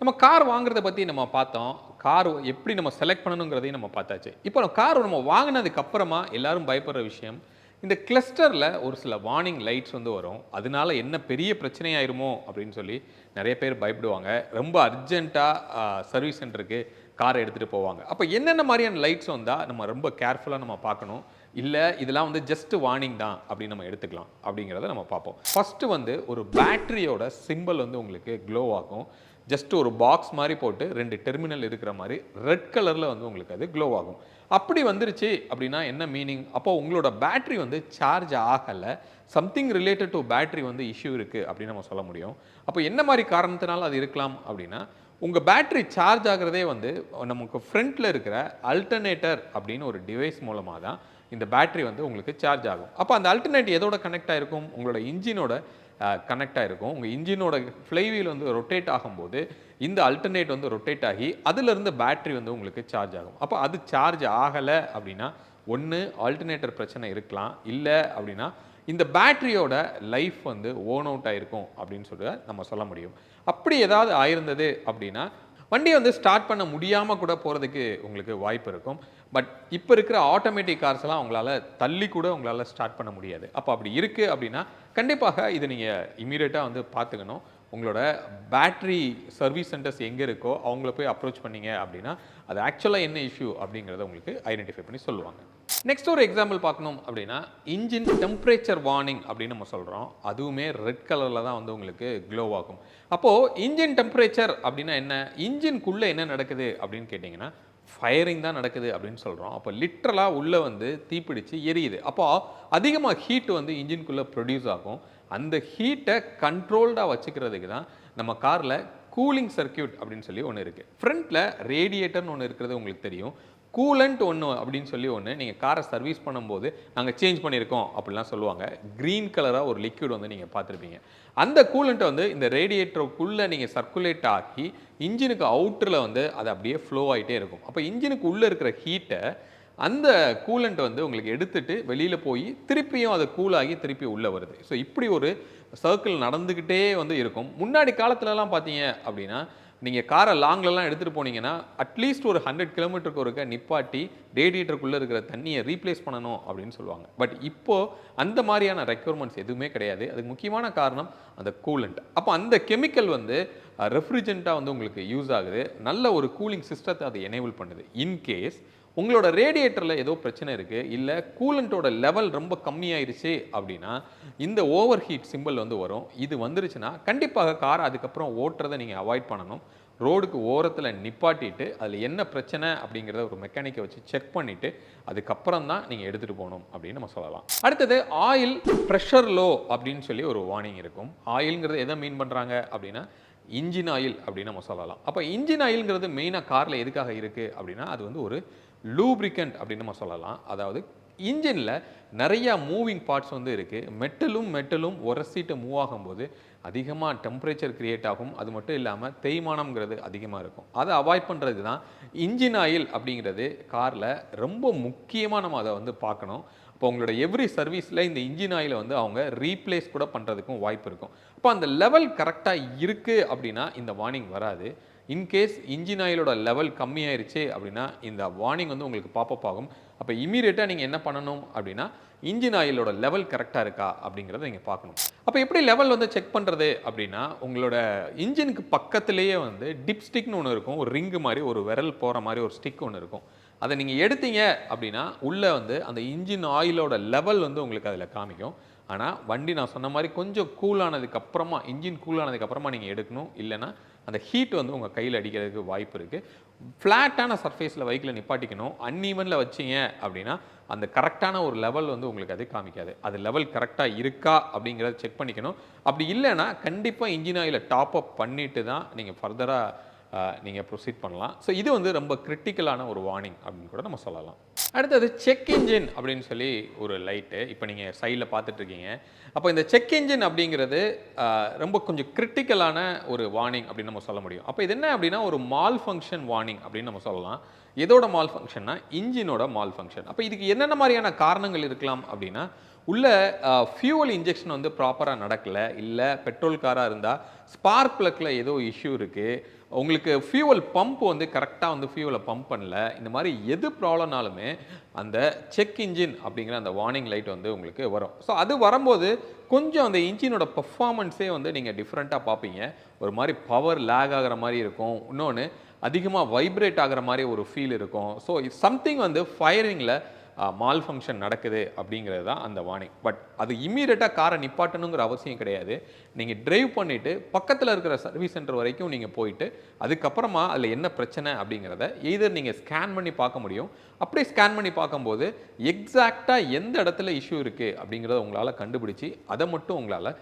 நம்ம கார் வாங்குறத பத்தி நம்ம பார்த்தோம். கார் எப்படி நம்ம செலக்ட் பண்ணணுங்கிறதையும் நம்ம பார்த்தாச்சு. இப்போ கார் நம்ம வாங்குனதுக்கு அப்புறமா எல்லாரும் பயப்படுற விஷயம், இந்த கிளஸ்டர்ல ஒரு சில வார்னிங் லைட்ஸ் வந்து வரும். அதனால என்ன பெரிய பிரச்சனை ஆயிருமோ அப்படின்னு சொல்லி நெறைய பேர் பயப்படுவாங்க. ரொம்ப அர்ஜென்ட்டா சர்வீஸ் சென்டருக்கு கார எடுத்துட்டு போவாங்க. அப்ப என்னென்ன மாரியான லைட்ஸ் வந்தா நம்ம ரொம்ப கேர்ஃபுல்லா நம்ம பார்க்கணும். இல்ல இதெல்லாம் வந்து ஜஸ்ட் வார்னிங் தான் அப்படின்னு நம்ம எடுத்துக்கலாம் அப்படிங்கிறத நம்ம பார்ப்போம். ஃபர்ஸ்ட் வந்து ஒரு பேட்டரியோட சிம்பல் வந்து உங்களுக்கு க்ளோ ஆகும். ஜஸ்ட் ஒரு பாக்ஸ் மாரி போட்டு 2 டெர்மினல் இருக்கிற மாரி ரெட் கலர்ல வந்து உங்களுக்கு அது க்ளோ ஆகும். அப்படி வந்துருச்சு அப்படின்னா என்ன மீனிங்? அப்போ உங்களோட பேட்டரி வந்து சார்ஜ் ஆகல. சம்திங் ரிலேட்டட் டூ பேட்டரி வந்து இஷ்யூ இருக்கு அப்படின்னு நம்ம சொல்ல முடியும். அப்போ என்ன மாரி காரணத்தினால அது இருக்கலாம் அப்படின்னா, உங்க பேட்டரி சார்ஜ் ஆகுறதே வந்து நமக்கு ஃப்ரண்ட்ல இருக்கிற அல்டர்னேட்டர் அப்படின்னு ஒரு டிவைஸ் மூலமா தான் இந்த பேட்டரி வந்து உங்களுக்கு சார்ஜ் ஆகும். அப்போ அந்த அல்டர்னேட் எதோட கனெக்ட் ஆயிருக்கும்? உங்களோட இன்ஜினோட கனெக்ட் ஆயிருக்கும். உங்க இன்ஜினோட ஃப்ளைவீல் வந்து ரொட்டேட் ஆகும்போது, இந்த அல்டர்னேட் வந்து ரொட்டேட் ஆகி, அதிலிருந்து பேட்டரி வந்து உங்களுக்கு சார்ஜ் ஆகும். அப்ப அது சார்ஜ் ஆகல அப்படின்னா, ஒண்ணு ஆல்டர்னேட்டர் பிரச்சனை இருக்கலாம். இல்ல அப்படின்னா, இந்த பேட்டரியோட லைஃப் வந்து ஓன் அவுட் ஆயிருக்கும் அப்படின்னு சொல்லி நம்ம சொல்ல முடியும். அப்படி ஏதாவது ஆயிருந்தது அப்படின்னா, வண்டிய வந்து ஸ்டார்ட் பண்ண முடியாம கூட போறதுக்கு உங்களுக்கு வாய்ப்பு இருக்கும். பட் இப்ப இருக்கிற ஆட்டோமேட்டிக் கார்ஸ்லாம் உங்களால தள்ளி கூட உங்களால ஸ்டார்ட் பண்ண முடியாது. அப்ப அப்படி இருக்கு அப்படின்னா, கண்டிப்பாக இத நீங்க இம்மீடியட்டா வந்து பார்த்துக்கணும். உங்களோட பேட்டரி சர்வீஸ் சென்டர்ஸ் எங்க இருக்கோ, அவங்கள போய் அப்ரோச் பண்ணீங்க அப்படின்னா, அது ஆக்சுவலா என்ன இஷ்யூ அப்படிங்கிறத உங்களுக்கு ஐடென்டிஃபை பண்ணி சொல்லுவாங்க. நெக்ஸ்ட் ஒரு எக்ஸாம்பிள் பார்க்கணும் அப்படின்னா, இன்ஜின் டெம்பரேச்சர் வார்னிங் அப்படின்னு நம்ம சொல்றோம். அதுவுமே ரெட் கலர்ல தான் வந்து உங்களுக்கு க்ளோ ஆகும். அப்போ இன்ஜின் டெம்பரேச்சர் அப்படின்னா என்ன? இன்ஜின்குள்ள என்ன நடக்குது அப்படின்னு கேட்டீங்கன்னா, ஃபயரிங் தான் நடக்குது அப்படின்னு சொல்றோம். அப்போ லிட்டரலா உள்ள வந்து தீப்பிடிச்சு எரியுது. அப்போ அதிகமா ஹீட் வந்து இன்ஜின்குள்ள ப்ரொடியூஸ் ஆகும். அந்த ஹீட்ட கண்ட்ரோல்டா வச்சுக்கிறதுக்கு தான் நம்ம கார்ல கூலிங் சர்க்யூட் அப்படின்னு சொல்லி ஒண்ணு இருக்கு. ஃப்ரண்ட்ல ரேடியேட்டர்னு ஒண்ணு இருக்கிறது உங்களுக்கு தெரியும். கூலண்ட் ஒண்ணு அப்படின்னு சொல்லி ஒண்ணு நீங்க காரை சர்வீஸ் பண்ணும்போது நாங்க சேஞ்ச் பண்ணியிருக்கோம் அப்படிலாம் சொல்லுவாங்க. கிரீன் கலரா ஒரு லிக்விட் வந்து நீங்க பார்த்திருப்பீங்க. அந்த கூலண்ட்ட வந்து இந்த ரேடியேட்டருக்குள்ள நீங்க சர்க்குலேட் ஆகி இன்ஜினுக்கு அவுட்டர்ல வந்து அது அப்படியே ஃப்ளோ ஆயிட்டே இருக்கும். அப்ப இன்ஜினுக்கு உள்ள இருக்கிற ஹீட்ட அந்த கூலண்ட் வந்து உங்களுக்கு எடுத்துட்டு வெளியில போய் திருப்பியும் அது கூல் ஆகி திருப்பி உள்ள வருது. ஸோ இப்படி ஒரு சர்க்கிள் நடந்துகிட்டே வந்து இருக்கும். முன்னாடி காலத்துலலாம் பார்த்தீங்க அப்படின்னா, நீங்க கார லாங்லலாம் எடுத்துட்டு போனீங்கன்னா, அட்லீஸ்ட் ஒரு 100 கிலோமீட்டருக்கு ஒருக்கா நிப்பாட்டி ரேடியேட்டருக்குள்ள இருக்கிற தண்ணிய ரீப்ளேஸ் பண்ணணும் அப்படின்னு சொல்லுவாங்க. பட் இப்போ அந்த மாரியான ரெக்யர்மெண்ட்ஸ் எதுவுமே கிடையாது. அதுக்கு முக்கியமான காரணம் அந்த கூலண்ட். அப்போ அந்த கெமிக்கல் வந்து ரெஃப்ரிஜரன்ட்டா வந்து உங்களுக்கு யூஸ் ஆகுது. நல்ல ஒரு கூலிங் சிஸ்டத்த அது எனேபிள் பண்ணுது. இன் கேஸ் உங்களோட ரேடியேட்டர்ல ஏதோ பிரச்சனை இருக்கு, இல்ல கூலண்டோட லெவல் ரொம்ப கம்மியாயிருச்சு அப்படின்னா, இந்த ஓவர் ஹீட் சிம்பல் வந்து வரும். இது வந்துருச்சுன்னா, கண்டிப்பாக கார அதுக்கப்புறம் ஓட்டுறத நீங்க அவாய்ட் பண்ணணும். ரோடுக்கு ஓரத்துல நிப்பாட்டிட்டு, அதுல என்ன பிரச்சனை அப்படிங்கிறத ஒரு மெக்கானிக்க வச்சு செக் பண்ணிட்டு, அதுக்கப்புறம் தான் நீங்க எடுத்துட்டு போணும் அப்படின்னு நம்ம சொல்லலாம். அடுத்தது ஆயில் பிரஷர் லோ அப்படின்னு சொல்லி ஒரு வார்னிங் இருக்கும். ஆயில்ங்கிறது எத மீன் பண்றாங்க அப்படின்னா, இன்ஜின் ஆயில் அப்படின்னு நம்ம சொல்லலாம். அப்ப இன்ஜின் ஆயில்ங்கிறது மெயினா கார்ல எதுக்காக இருக்கு அப்படின்னா, அது வந்து ஒரு லூப்ரிகன்ட் அப்படின்னு நம்ம சொல்லலாம். அதாவது இன்ஜின்ல நிறைய மூவிங் பார்ட்ஸ் வந்து இருக்கு. மெட்டலும் உரசிட்டு மூவ் ஆகும்போது அதிகமா டெம்பரேச்சர் கிரியேட் ஆகும். அது மட்டும் இல்லாம தேய்மானம்ங்கிறது அதிகமா இருக்கும். அத அவாய்ட் பண்றதுக்கு தான் இன்ஜின் ஆயில் அப்படிங்கிறது கார்ல ரொம்ப முக்கியமா நம்ம அத வந்து பார்க்கணும். அப்போ உங்களோட எவ்ரி சர்வீஸ்ல இந்த இன்ஜின் ஆயில வந்து அவங்க ரீப்ளேஸ் கூட பண்றதுக்கும் வாய்ப்பு இருக்கும். அப்போ அந்த லெவல் கரெக்ட்டா இருக்கு அப்படின்னா இந்த வார்னிங் வராது. இன்கேஸ் இன்ஜின் ஆயிலோட லெவல் கம்மியாயிருச்சு அப்படின்னா இந்த வார்னிங் வந்து உங்களுக்கு பாப்பப் ஆகும். அப்போ இமீடியட்டா நீங்க என்ன பண்ணணும் அப்படின்னா, இன்ஜின் ஆயிலோட லெவல் கரெக்ட்டா இருக்கா அப்படிங்கிறத நீங்க பார்க்கணும். அப்போ எப்படி லெவல் வந்து செக் பண்றது அப்படின்னா, உங்களோட இன்ஜினுக்கு பக்கத்திலேயே வந்து டிப் ஸ்டிக்னு ஒண்ணு இருக்கும். ஒரு ரிங் மாரி ஒரு விரல் போற மாரி ஒரு ஸ்டிக் ஒண்ணு இருக்கும். அத நீங்க எடுத்தீங்க அப்படின்னா, உள்ள வந்து அந்த இன்ஜின் ஆயிலோட லெவல் வந்து உங்களுக்கு அதுல காமிக்கும். ஆனா, வண்டி நான் சொன்ன மாரி கொஞ்சம் கூல் ஆனதுக்கு அப்புறமா, இன்ஜின் கூல் ஆனதுக்கு அப்புறமா நீங்க எடுக்கணும். இல்லன்னா, அந்த ஹீட் வந்து உங்க கையில அடிக்கிறதுக்கு வாய்ப்பு இருக்கு. ஃப்ளாட்டான சர்ஃபேஸ்ல வெஹிக்கிள நிப்பாட்டிக்கணும். அன்ஈவன்ல வச்சீங்க அப்படின்னா, அந்த கரெக்ட்டான ஒரு லெவல் வந்து உங்களுக்கு அது காமிக்காது. அது லெவல் கரெக்ட்டா இருக்கா அப்படிங்கிறத செக் பண்ணிக்கணும். அப்படி இல்லன்னா, கண்டிப்பா இன்ஜின் ஆயில டாப் அப் பண்ணிட்டு தான் நீங்க ஃபர்தரா நீங்க ப்ரொசீட் பண்ணலாம். ஸோ இது வந்து ரொம்ப கிரிட்டிக்கலான ஒரு வார்னிங் அப்படின்னு கூட நம்ம சொல்லலாம். அடுத்தது செக் இன்ஜின் அப்படின்னு சொல்லி ஒரு லைட்டு. இப்போ நீங்க சைட்ல பார்த்துட்டு இருக்கீங்க. அப்போ இந்த செக் இன்ஜின் அப்படிங்கிறது ரொம்ப கொஞ்சம் கிரிட்டிக்கலான ஒரு வார்னிங் அப்படின்னு நம்ம சொல்ல முடியும். அப்போ இது என்ன அப்படின்னா ஒரு மால் ஃபங்க்ஷன் வார்னிங் அப்படின்னு நம்ம சொல்லலாம். எதோட மால் ஃபங்க்ஷன்னா இன்ஜினோட மால் ஃபங்க்ஷன். அப்போ இதுக்கு என்னென்ன மாதிரியான காரணங்கள் இருக்கலாம் அப்படின்னா, உள்ள ஃபியூவல் இன்ஜெக்ஷன் வந்து ப்ராப்பரா நடக்கல. இல்ல பெட்ரோல் காரா இருந்தா ஸ்பார்க் பிளக்ல ஏதோ இஷ்யூ இருக்கு. உங்களுக்கு ஃபியூவல் பம்ப் வந்து கரெக்டாக வந்து ஃபியூவலை பம்ப் பண்ணல, இந்த மாதிரி எது ப்ராப்ளம்னாலுமே அந்த செக் இன்ஜின் அப்படிங்கிற அந்த வார்னிங் லைட் வந்து உங்களுக்கு வரும். ஸோ அது வரும்போது கொஞ்சம் அந்த இன்ஜினோட பர்ஃபார்மன்ஸே வந்து நீங்கள் டிஃப்ரெண்ட்டாக பார்ப்பீங்க. ஒரு மாதிரி பவர் லேக் ஆகிற மாதிரி இருக்கும். இன்னொன்று அதிகமாக வைப்ரேட் ஆகிற மாதிரி ஒரு ஃபீல் இருக்கும். ஸோ சம்திங் வந்து ஃபயரிங்கில் மால் ஃபங்க்ஷன் நடக்குது அப்படிங்கிறது தான் அந்த வார்னிங். பட் அது இம்மீடியட்டாக காரை நிப்பாட்டணுங்கிற அவசியம் கிடையாது. நீங்கள் டிரைவ் பண்ணிவிட்டு பக்கத்தில் இருக்கிற சர்வீஸ் சென்டர் வரைக்கும் நீங்கள் போயிட்டு அதுக்கப்புறமா அதில் என்ன பிரச்சனை அப்படிங்கிறத எய்தர் நீங்கள் ஸ்கேன் பண்ணி பார்க்க முடியும். அப்படியே ஸ்கேன் பண்ணி பார்க்கும்போது எக்ஸாக்டாக எந்த இடத்துல இஷ்யூ இருக்குது அப்படிங்கிறத உங்களால் கண்டுபிடிச்சி அதை மட்டும் உங்களால்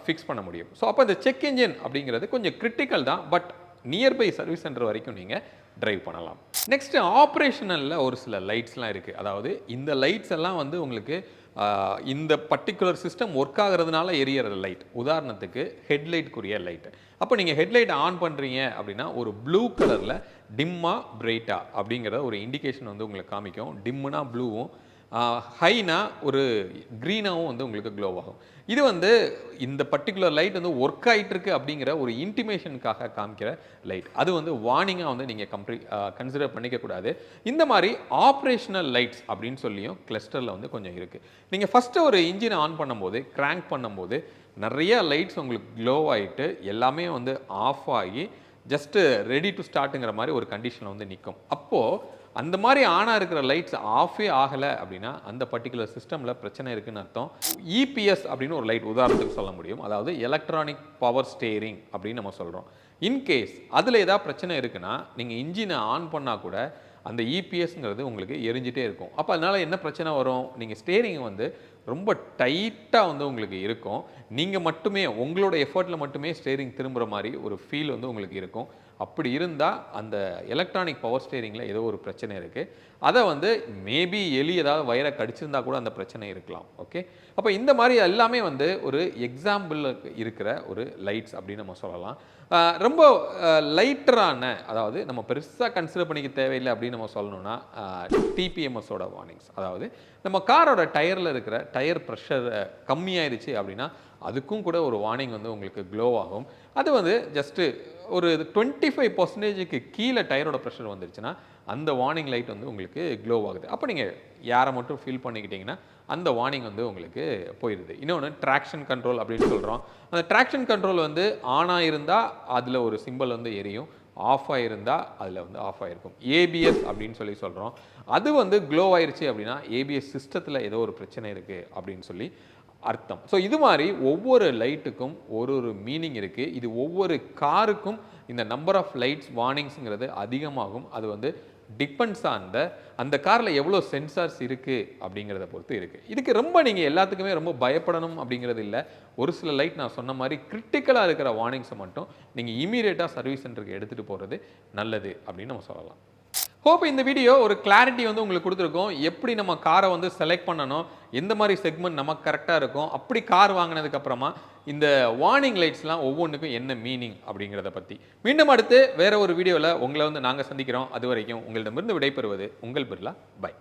ஃபிக்ஸ் பண்ண முடியும். ஸோ அப்போ இந்த செக் இன்ஜின் அப்படிங்கிறது கொஞ்சம் கிரிட்டிக்கல் தான். பட் நியர்பை சர்வீஸ் சென்டர் வரைக்கும் நீங்கள் டிரைவ் பண்ணலாம். நெக்ஸ்ட் ஆப்ரேஷனலில் ஒரு சில லைட்ஸ்லாம் இருக்குது. அதாவது இந்த லைட்ஸ் எல்லாம் வந்து உங்களுக்கு இந்த பர்டிகுலர் சிஸ்டம் ஒர்க் ஆகிறதுனால எரியற லைட். உதாரணத்துக்கு ஹெட்லைட்க்குரிய லைட். அப்போ நீங்கள் ஹெட்லைட்டை ஆன் பண்ணுறீங்க அப்படின்னா ஒரு ப்ளூ கலரில் டிம்மா பிரைட்டா அப்படிங்கிற ஒரு இண்டிகேஷன் வந்து உங்களுக்கு காமிக்கும். டிம்முனா ப்ளூவும், ஹைனா ஒரு க்ரீனாகவும் வந்து உங்களுக்கு க்ளோ ஆகும். இது வந்து இந்த பர்டிகுலர் லைட் வந்து ஒர்க் ஆகிட்டு இருக்கு அப்படிங்கிற ஒரு இன்டிமேஷனுக்காக காமிக்கிற லைட். அது வந்து வார்னிங்காக வந்து நீங்கள் கன்சிடர் பண்ணிக்கக்கூடாது. இந்த மாதிரி ஆப்ரேஷனல் லைட்ஸ் அப்படின்னு சொல்லியும் கிளஸ்டரில் வந்து கொஞ்சம் இருக்குது. நீங்கள் ஃபஸ்ட்டு ஒரு இன்ஜினை ஆன் பண்ணும்போது, கிராங்க் பண்ணும்போது நிறைய லைட்ஸ் உங்களுக்கு க்ளோ ஆகிட்டு எல்லாமே வந்து ஆஃப் ஆகி ஜஸ்ட்டு ரெடி டு ஸ்டார்ட்டுங்கிற மாதிரி ஒரு கண்டிஷனில் வந்து நிற்கும். அப்போது அந்த மாதிரி ஆனாக இருக்கிற லைட்ஸ் ஆஃபே ஆகலை அப்படின்னா அந்த பர்டிகுலர் சிஸ்டமில் பிரச்சனை இருக்குதுன்னு அர்த்தம். இபிஎஸ் அப்படின்னு ஒரு லைட் உதாரணத்துக்கு சொல்ல முடியும். அதாவது எலக்ட்ரானிக் பவர் ஸ்டேரிங் அப்படின்னு நம்ம சொல்கிறோம். இன்கேஸ் அதில் ஏதாவது பிரச்சனை இருக்குன்னா நீங்கள் இன்ஜினை ஆன் பண்ணால் கூட அந்த இபிஎஸ்ங்கிறது உங்களுக்கு எரிஞ்சிட்டே இருக்கும். அப்போ அதனால் என்ன பிரச்சனை வரும்? நீங்கள் ஸ்டேரிங் வந்து ரொம்ப டைட்டாக வந்து உங்களுக்கு இருக்கும். நீங்கள் மட்டுமே உங்களோட எஃபர்ட்டில் மட்டுமே ஸ்டேரிங் திரும்புகிற மாதிரி ஒரு ஃபீல் வந்து உங்களுக்கு இருக்கும். அப்படி இருந்தால் அந்த எலக்ட்ரானிக் பவர் ஸ்டேரிங்கில் ஏதோ ஒரு பிரச்சனை இருக்குது. அதை வந்து மேபி எலி ஏதாவது வயரை கடிச்சிருந்தா கூட அந்த பிரச்சனை இருக்கலாம். ஓகே, அப்போ இந்த மாதிரி எல்லாமே வந்து ஒரு எக்ஸாம்பிள் இருக்கிற ஒரு லைட்ஸ் அப்படின்னு நம்ம சொல்லலாம். ரொம்ப லைட்டரான, அதாவது நம்ம பெருசாக கன்சிடர் பண்ணிக்க தேவையில்லை அப்படின்னு நம்ம சொல்லணும்னா டிபிஎம்எஸோட வார்னிங்ஸ். அதாவது நம்ம காரோட டயரில் இருக்கிற டயர் ப்ரெஷர் கம்மியாயிருச்சு அப்படின்னா அதுக்கும் கூட ஒரு வார்னிங் வந்து உங்களுக்கு க்ளோ ஆகும். அது வந்து ஜஸ்ட்டு ஒரு 25% கீழே டயரோட ப்ரெஷர் வந்துருச்சுன்னா அந்த வார்னிங் லைட் வந்து உங்களுக்கு க்ளோ ஆகுது. அப்போ நீங்கள் யாரை மட்டும் ஃபீல் பண்ணிக்கிட்டிங்கன்னா அந்த வார்னிங் வந்து உங்களுக்கு போயிடுது. இன்னொன்று ட்ராக்ஷன் கண்ட்ரோல் அப்படின்னு சொல்கிறோம். அந்த ட்ராக்ஷன் கண்ட்ரோல் வந்து ஆனாக இருந்தால் அதில் ஒரு சிம்பிள் வந்து எரியும், ஆஃப் ஆகிருந்தால் அதில் வந்து ஆஃப் ஆகிருக்கும். ஏபிஎஸ் அப்படின்னு சொல்லி சொல்கிறோம். அது வந்து க்ளோ ஆயிடுச்சு அப்படின்னா ஏபிஎஸ் சிஸ்டத்தில் ஏதோ ஒரு பிரச்சனை இருக்குது அப்படின்னு சொல்லி அர்த்தம். ஸோ இது மாதிரி ஒவ்வொரு லைட்டுக்கும் ஒரு ஒரு மீனிங் இருக்குது. இது ஒவ்வொரு காருக்கும் இந்த நம்பர் ஆஃப் லைட்ஸ் வார்னிங்ஸுங்கிறது அதிகமாகும். அது வந்து டிபெண்ட்ஸ் ஆன் அந்த காரில் எவ்வளோ சென்சார்ஸ் இருக்குது அப்படிங்கிறத பொறுத்து இருக்குது. இதுக்கு ரொம்ப நீங்கள் எல்லாத்துக்குமே ரொம்ப பயப்படணும் அப்படிங்கிறது இல்லை. ஒரு சில லைட் நான் சொன்ன மாதிரி கிரிட்டிக்கலாக இருக்கிற வார்னிங்ஸை மட்டும் நீங்கள் இமீடியட்டாக சர்வீஸ் சென்டருக்கு எடுத்துகிட்டு போகிறது நல்லது அப்படின்னு நம்ம சொல்லலாம். ஹோப் இந்த வீடியோ ஒரு கிளாரிட்டி வந்து உங்களுக்கு கொடுத்துருக்கோம். எப்படி நம்ம காரை வந்து செலக்ட் பண்ணணும், எந்த மாதிரி செக்மெண்ட் நமக்கு கரெக்டாக இருக்கும், அப்படி கார் வாங்கினதுக்கப்புறமா இந்த வார்னிங் லைட்ஸ்லாம் ஒவ்வொன்றுக்கும் என்ன மீனிங் அப்படிங்கிறத பற்றி மீண்டும் அடுத்து வேற ஒரு வீடியோவில் உங்களை வந்து நாங்கள் சந்திக்கிறோம். அது வரைக்கும் உங்களிடமிருந்து விடைபெறுவது உங்கள் பிர்லா. பை.